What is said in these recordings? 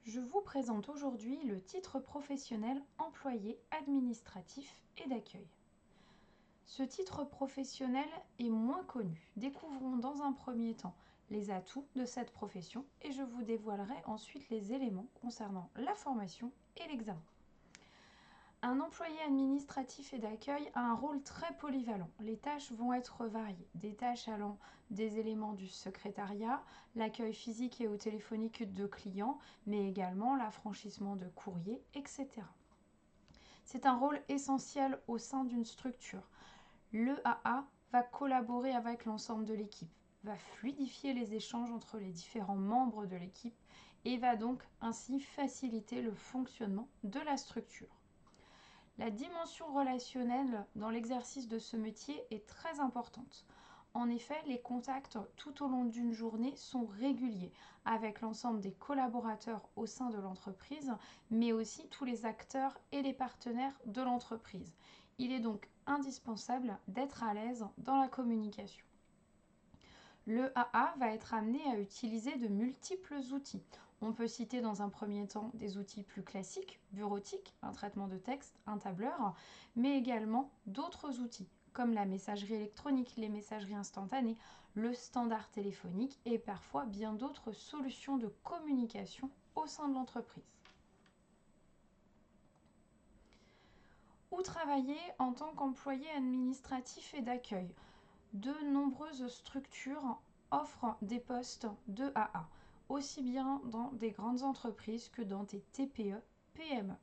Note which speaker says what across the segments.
Speaker 1: Je vous présente aujourd'hui le titre professionnel employé administratif et d'accueil. Ce titre professionnel est moins connu. Découvrons dans un premier temps les atouts de cette profession et je vous dévoilerai ensuite les éléments concernant la formation et l'examen. Un employé administratif et d'accueil a un rôle très polyvalent. Les tâches vont être variées, des tâches allant des éléments du secrétariat, l'accueil physique et ou téléphonique de clients, mais également l'affranchissement de courriers, etc. C'est un rôle essentiel au sein d'une structure. L'EAA va collaborer avec l'ensemble de l'équipe, va fluidifier les échanges entre les différents membres de l'équipe et va donc ainsi faciliter le fonctionnement de la structure. La dimension relationnelle dans l'exercice de ce métier est très importante. En effet, les contacts tout au long d'une journée sont réguliers avec l'ensemble des collaborateurs au sein de l'entreprise, mais aussi tous les acteurs et les partenaires de l'entreprise. Il est donc indispensable d'être à l'aise dans la communication. Le AA va être amené à utiliser de multiples outils. On peut citer dans un premier temps des outils plus classiques, bureautiques, un traitement de texte, un tableur, mais également d'autres outils comme la messagerie électronique, les messageries instantanées, le standard téléphonique et parfois bien d'autres solutions de communication au sein de l'entreprise. Où travailler en tant qu'employé administratif et d'accueil? De nombreuses structures offrent des postes de AA, aussi bien dans des grandes entreprises que dans des TPE, PME.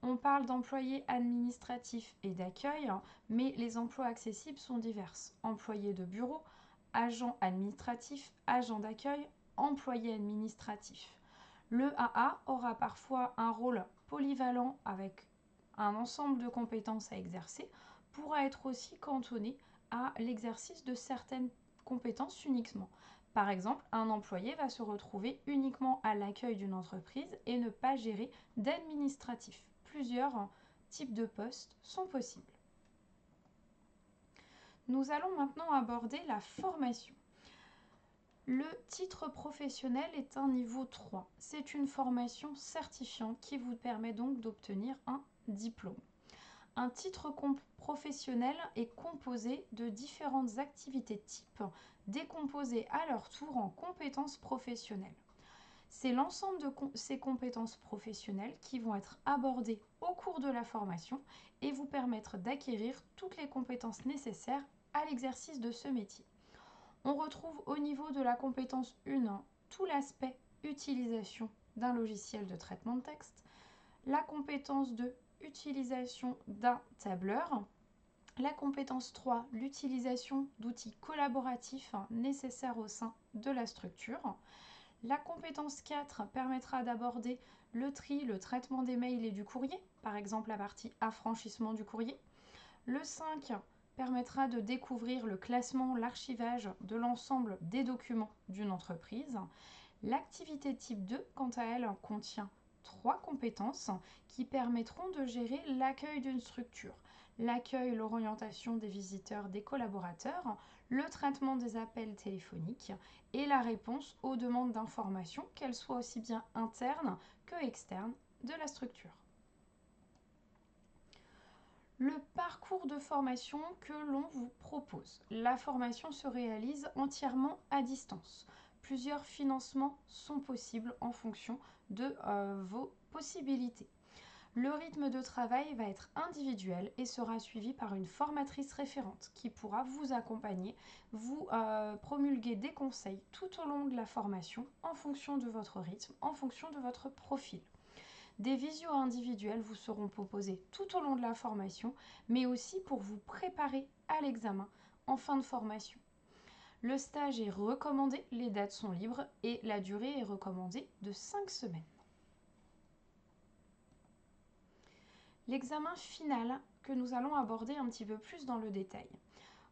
Speaker 1: On parle d'employés administratifs et d'accueil, mais les emplois accessibles sont divers. Employés de bureau, agents administratifs, agents d'accueil, employés administratifs. Le AA aura parfois un rôle polyvalent avec un ensemble de compétences à exercer, pourra être aussi cantonné à l'exercice de certaines compétences uniquement. Par exemple, un employé va se retrouver uniquement à l'accueil d'une entreprise et ne pas gérer d'administratif. Plusieurs types de postes sont possibles. Nous allons maintenant aborder la formation. Le titre professionnel est un niveau 3. C'est une formation certifiante qui vous permet donc d'obtenir un diplôme. Un titre professionnel est composé de différentes activités types, décomposées à leur tour en compétences professionnelles. C'est l'ensemble de ces compétences professionnelles qui vont être abordées au cours de la formation et vous permettre d'acquérir toutes les compétences nécessaires à l'exercice de ce métier. On retrouve au niveau de la compétence 1 tout l'aspect utilisation d'un logiciel de traitement de texte, la compétence 2 utilisation d'un tableur, la compétence 3 l'utilisation d'outils collaboratifs nécessaires au sein de la structure. La compétence 4 permettra d'aborder le tri, le traitement des mails et du courrier, par exemple la partie affranchissement du courrier. Le 5 permettra de découvrir le classement, l'archivage de l'ensemble des documents d'une entreprise. L'activité type 2, quant à elle, contient 3 compétences qui permettront de gérer l'accueil d'une structure. L'accueil, l'orientation des visiteurs, des collaborateurs, le traitement des appels téléphoniques et la réponse aux demandes d'information, qu'elles soient aussi bien internes que externes de la structure. Le parcours de formation que l'on vous propose. La formation se réalise entièrement à distance. Plusieurs financements sont possibles en fonction de vos possibilités. Le rythme de travail va être individuel et sera suivi par une formatrice référente qui pourra vous accompagner, vous promulguer des conseils tout au long de la formation en fonction de votre rythme, en fonction de votre profil. Des visios individuelles vous seront proposées tout au long de la formation, mais aussi pour vous préparer à l'examen en fin de formation. Le stage est recommandé, les dates sont libres et la durée est recommandée de 5 semaines. L'examen final que nous allons aborder un petit peu plus dans le détail.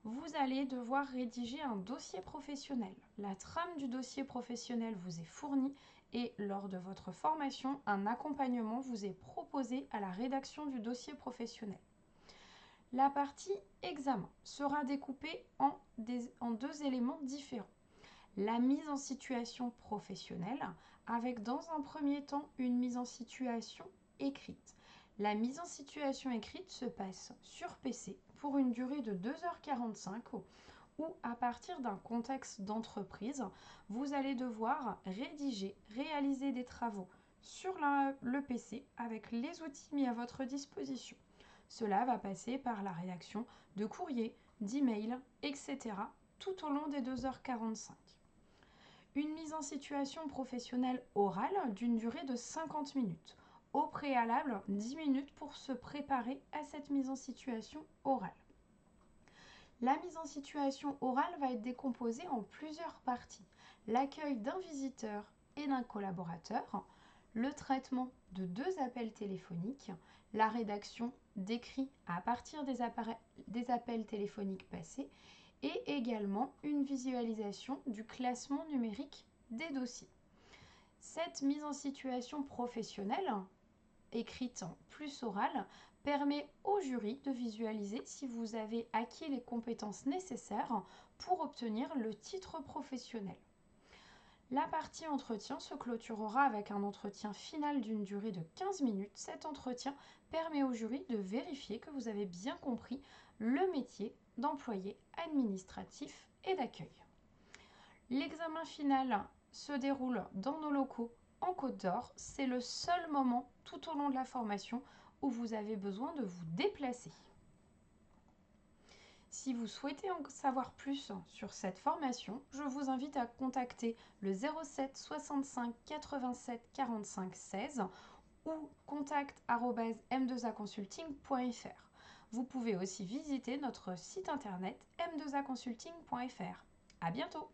Speaker 1: Vous allez devoir rédiger un dossier professionnel. La trame du dossier professionnel vous est fournie et lors de votre formation, un accompagnement vous est proposé à la rédaction du dossier professionnel. La partie examen sera découpée en 2 éléments différents. La mise en situation professionnelle avec dans un premier temps une mise en situation écrite. La mise en situation écrite se passe sur PC pour une durée de 2h45 où, à partir d'un contexte d'entreprise, vous allez devoir réaliser des travaux sur le PC avec les outils mis à votre disposition. Cela va passer par la rédaction de courriers, d'emails, etc. tout au long des 2h45. Une mise en situation professionnelle orale d'une durée de 50 minutes. Au préalable, 10 minutes pour se préparer à cette mise en situation orale. La mise en situation orale va être décomposée en plusieurs parties. L'accueil d'un visiteur et d'un collaborateur, le traitement de 2 appels téléphoniques, la rédaction d'écrits à partir des appels téléphoniques passés et également une visualisation du classement numérique des dossiers. Cette mise en situation professionnelle, écrite plus orale, permet au jury de visualiser si vous avez acquis les compétences nécessaires pour obtenir le titre professionnel. La partie entretien se clôturera avec un entretien final d'une durée de 15 minutes. Cet entretien permet au jury de vérifier que vous avez bien compris le métier d'employé administratif et d'accueil. L'examen final se déroule dans nos locaux en Côte d'Or. C'est le seul moment tout au long de la formation où vous avez besoin de vous déplacer. Si vous souhaitez en savoir plus sur cette formation, je vous invite à contacter le 07 65 87 45 16 ou contact@m2aconsulting.fr. Vous pouvez aussi visiter notre site internet m2aconsulting.fr. À bientôt!